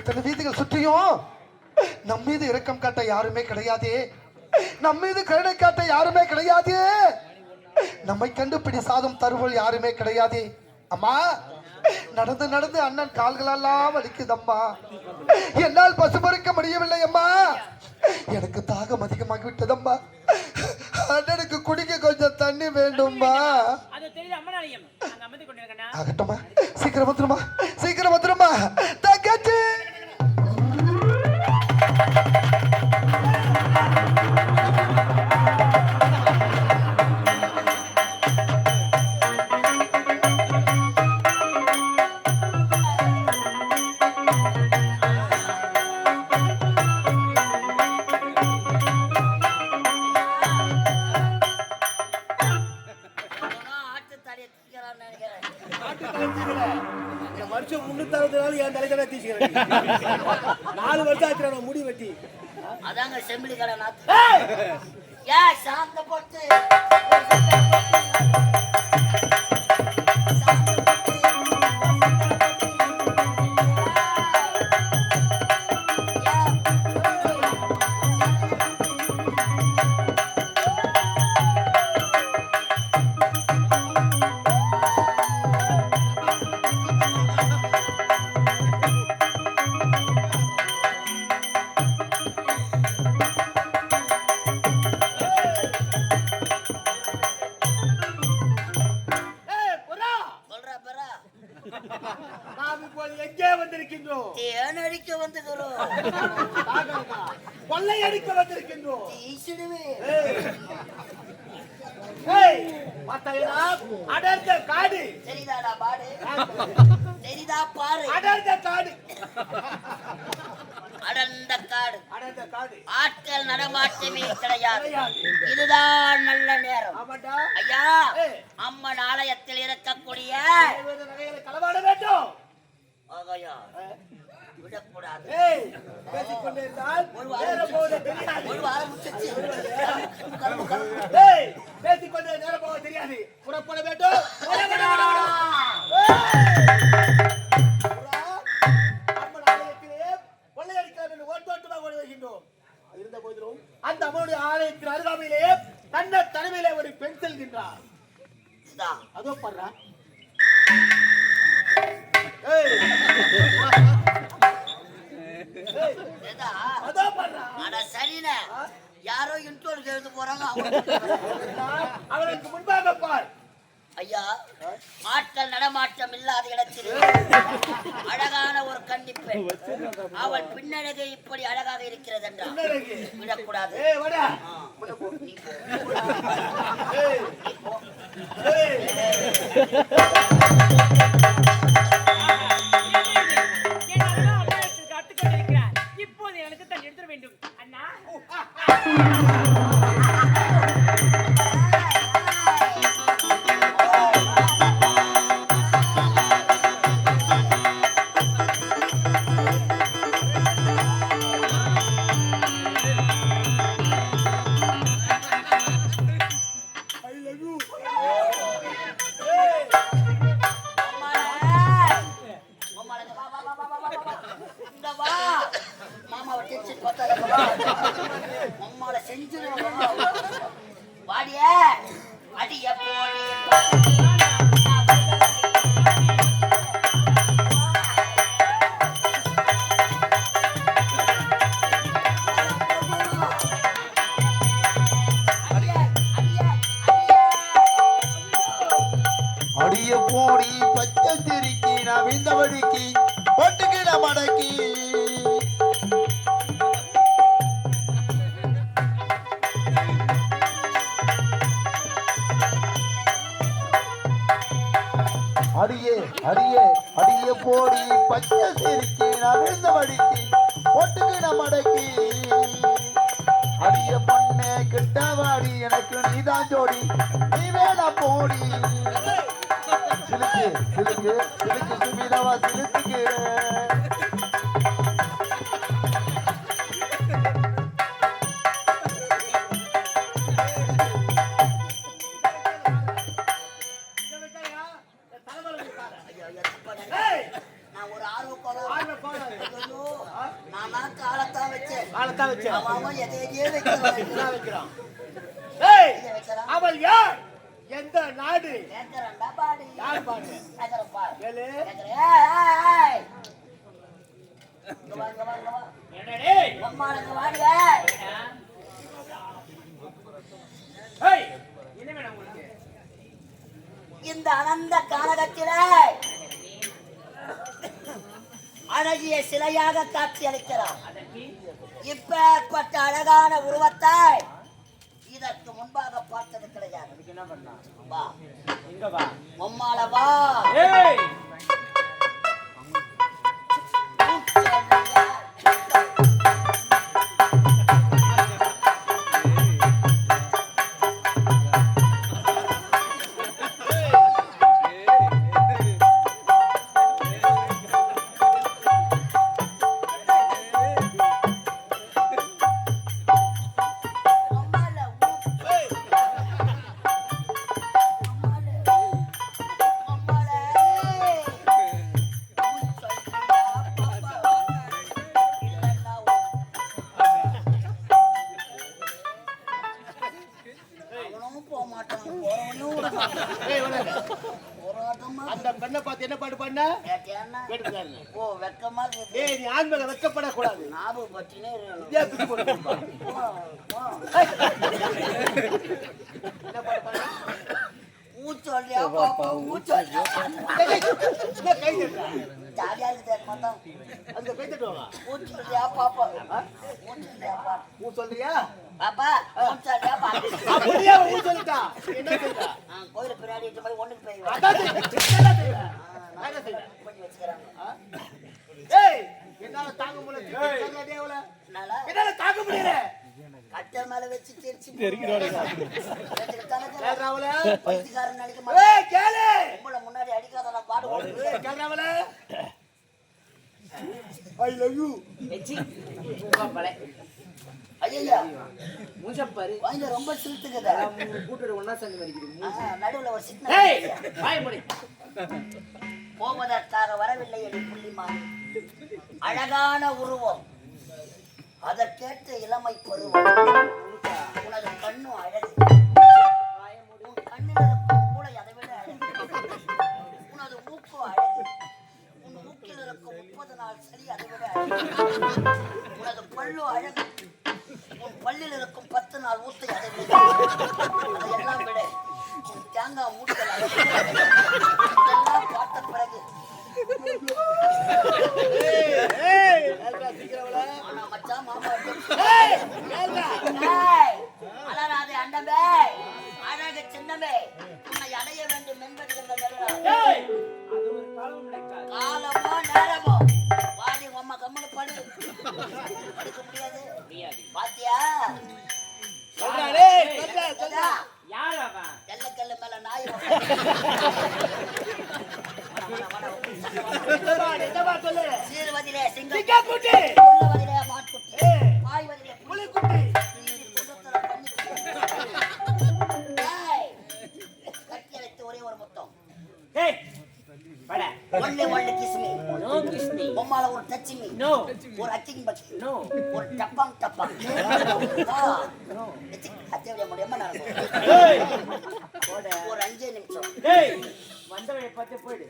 இத்தனை வீதிகள் சுற்றியும் நம் மீது இரக்கம் காட்ட யாருமே கிடையாது, நம் மீது கருணை காட்ட யாருமே கிடையாது, நம்மை கண்டுபிடி சாதம் தருவல் யாருமே கிடையாது. அம்மா, நடந்து நடந்து அண்ணன் கால்களெல்லாம் வலிக்குதம்மா, என்னால் பசுமறுக்க முடியவில்லை அம்மா, எனக்கு தாகம் அதிகமாகி விட்டதம்மா, அண்ணனுக்கு குடிக்க கொஞ்சம் தண்ணி வேண்டும்மா. ஆகட்டும்மா, சீக்கிரம் வந்துருமா, சீக்கிரம் வந்துருமா தங்கச்சி. வருஷம் 360 நாள் என் தலைக்கடை தீச்சுக்கிறேன். 4 வருஷம் ஆச்சு முடி வெட்டி. அதாங்க செம்பிளி கடை நாத்து. ஏ சாந்த போட்டு எங்கே வந்திருக்கின்றோம்? தேனடிக்க வந்துகிறோம், கொள்ளை அடிக்க வந்திருக்கின்றோம். அடர்ந்த காடு சரிதாடா பாடு, சரிதா பாரு. அடர்ந்த காடு, அடர்ந்த காடு, அடர்ந்த காடு, ஆட்கள் நடமாட்டமே கிடையாது. இதுதான் நல்ல நேரம். ஐயா, அம்மன் ஆலயத்தில் இருக்கக்கூடிய களவாட வேண்டும். விடக்கூடாது. ஒரு வாரம் முடிச்சு பேசிக்கொண்டே நேரம் போக தெரியாது. புறப்பட வேண்டும். கொள்ளையடிக்கலாம் என்று ஓட்டோட்டமாக ஓடி வருகின்றோம். இருந்த போதிலும் அந்த அம்மனுடைய ஆலயத்தின் அருகாமையிலே தன்ன தலைமையிலே ஒரு பெண் செல்கின்றார். அதோ பண்றா யாரோ இன்ட்ரோல் எழுந்து போறாங்க. அவருக்கு முன்பாக பார். ஐயா, ஆட்கள் நடமாட்டம் இல்லாத இடத்தில் அழகான ஒரு கன்னிப்பெண், அவள் பின்னழகை இப்படி அழகாக இருக்கிறது என்றால் விடக்கூடாது. இப்போது எனக்கு தான் எடுத்துட வேண்டும் அண்ணா. அடிய போடி பச்சை திருக்கி நவிந்தபடிக்கு பொட்டுக்கிட மடக்கி அடியே அடியே அடிய போடி பச்சை திருக்கி நவிந்தபடிக்கு பொட்டுக்கிட மடக்கி அடிய பொண்ணே கிட்டவாடி எனக்கு நீதான் ஜோடி நீ வேணா போடி சிலுக்கு சிலுக்கு சிலுக்கு சுமிதவா சிலுக்கு நான் ஒரு ஆர்வ அதான் வச்சேன். அவன் எதையே வைக்கிறான். இதான் வைக்கிறான். ஏய், இதை வைக்கிறான். அவள் யார்? எந்த நாடு? கேட்கறான்டா பாடு. யார் பாடு? கேட்கறேன் பாரு. கேளு. கேட்கறேன். ஏய். இங்க வா, இங்க வா, இங்க வா. என்னடே அம்மாளுக்கு வாங்க. ஏய் என்ன வேணும் உங்களுக்கு இந்த அனந்த காலகத்திலே அழகிய சிலையாக காட்சி அளிக்கிறார். அதற்கு இப்பேற்பட்ட அழகான உருவத்தை இதற்கு முன்பாக பார்த்தது கிடையாது. அதுக்கு என்ன பண்ணலாம் வா இங்க வா உம்மால வா. ஏய் ஏய், வராத. அந்த பெண்ணை பார்த்து என்ன பாட்டு பாடின? கேட்டுக்காரு. ஓ வெக்கமா இருக்கு. ஏய், நீ ஆண் மேல வெட்கப்படக்கூடாது. ஞாபகம் பற்றினே இருக்கணும். இதே தூக்கி போட்டு என்ன பாட்டு பாடின? ஊச்சொல்லியா பாப்பா ஊச்சொல்லியா. ஏய், ஏய், என்ன கை தட்டுற? ஜாலியா இருக்கு தெரியுமா தான். அந்த கை தட்டுவாங்க. ஊச்சொல்லியா பாப்பா ஊச்சொல்லியா பாப்பா. ஊ சொல்றியா? பாப்பா ஊச்சொல்லியா பாப்பா. அப்படியே ஊ சொல்லிட்டா. என்ன சொல்றா? கோயிலுக்கு பின்னாடி இட்டு போய் ஒண்ணுக்கு போய் அதான் செய்றேன். நான் என்ன செய்றேன்? பண்ணி வச்சுக்கிறாங்க. ஏய், என்னால தாங்க முடியல. ஏய், எவ்வளவு? நல்லா என்னால தாங்க முடியல. கட்டை மேல வச்சு திருச்சி கேக்குறாவல? பைத்தியக்காரன் நினைக்க மாட்டேன். ஏய், கேளு. உங்களை முன்னாடி அடிக்காத பாடு ஓடுது. ஏய், கேக்குறாவல? I love you. பலே ஐயா மூஞ்சப்பாரு வாங்க ரொம்ப சிரித்துக்குதா. கூட்டோட ஒண்ணா சேர்ந்து மரிக்குது நடுவுல ஒரு ஏய் சின்ன வாய் மூடி போவதற்காக வரவில்லை என் புள்ளிமான். அழகான உருவம், அதற்கேற்ற இளமை பருவம். உனது கண்ணும் அழகு, உன் கண்ணில் இருக்கும் மூளை அதை விட அழகு. உனது மூக்கு அழகு, உன் மூக்கில் இருக்கும் 30 நாள் சளி அதை விட அழகு. உனது பல்லு அழகு, உன் பல்லில் இருக்கும் 10 நாள் ஊத்தை அதை விட அதையெல்லாம் விட உன் தேங்காய் மூட்டல் அழகு. இதெல்லாம் பார்த்த பிறகு ஆனா மச்சான் மாமா அலராதே அண்டமே அழகு சின்னமே உன்னை அடைய வேண்டும் என்பது எங்கள் நிலையாம். ஏய் அது ஒரு காலம் நடக்காது காலமோ நேரமோ வாடி உம்மா கம்முனு படு. படுக்க முடியாது பாத்தியா? சொல்றானே, சொல்றா. யார் அவன் எல்லக்கல்லு மேல நாய் என்னமா சொல்லு? சீர்வதிலே சிங்கம், சிங்கக்குட்டி, கொல்லுவதிலே மான்குட்டி, பாய்வதிலே புலிக்குட்டி. கட்டி வைத்து ஒரே ஒரு முத்தம். ஏய் பட ஒன்லி கிஸ்மி. நோ கிஸ்மி பொம்மால ஒரு டச்சிங், நோ ஒரு அச்சிங் பச்சி, நோ ஒரு டப்பாங் டப்பாங். அத்தையோட முடியாம நான் ஏய் ஒரு 5 நிமிஷம் ஏய் வந்தவனை பார்த்து போயிடு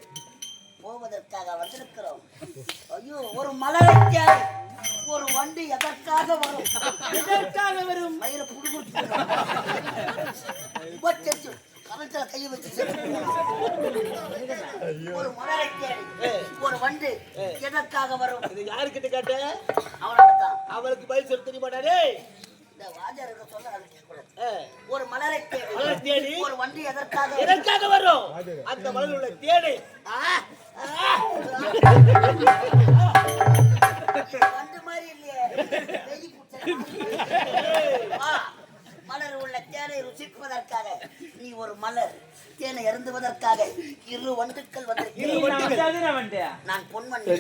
போவதற்காக வந்திருக்கிறோம். ஐயோ ஒரு மலரை தேடி ஒரு வண்டி எதற்காக வரும்? எதற்காக வரும் மயிர புடுகுட்டு கரண்ட்ல கையை வச்சு ஒரு மலரை தேடி ஒரு வண்டி எதற்காக வரும்? இது யாருக்கிட்ட கேட்ட? அவனதான் அவளுக்கு பதில் சொல்ல தெரிய மாட்டாரே. இந்த வாஜாருக்கு சொல்ல அது கேட்கக்கூடாது. ஒரு மலரை மலரை தேடி ஒரு வண்டி எதற்காக எதற்காக வரும்? அந்த மலர் உள்ள தேடி. வண்டு மாதிரி இல்லையே, வெயி புடிச்ச வா. மலர் உள்ள தேனை ருசிப்பதற்காக நீ ஒரு மலர், தேனை அருந்துவதற்காக 2 வண்டுக்கள் வந்திருக்கிறேன். நான் பொன் வண்டு,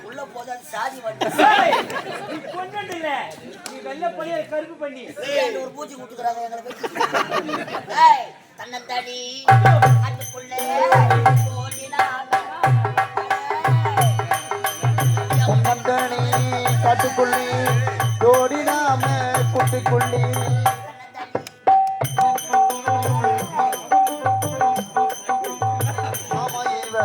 உள்ள போதால் சாதி வண்டு. நீ பொண்ணு இல்ல நீ வெள்ளை பொடிய கருப்பு பண்ணி ஒரு பூச்சி கூட்டுக்கிறாங்க எங்களை வச்சு. தன்னத்தாடி அதுக்குள்ளே ஓடினான். குட்டிக்குள்ளி ஜோடி நாம குட்டிக்குள்ளி ஆமா இவ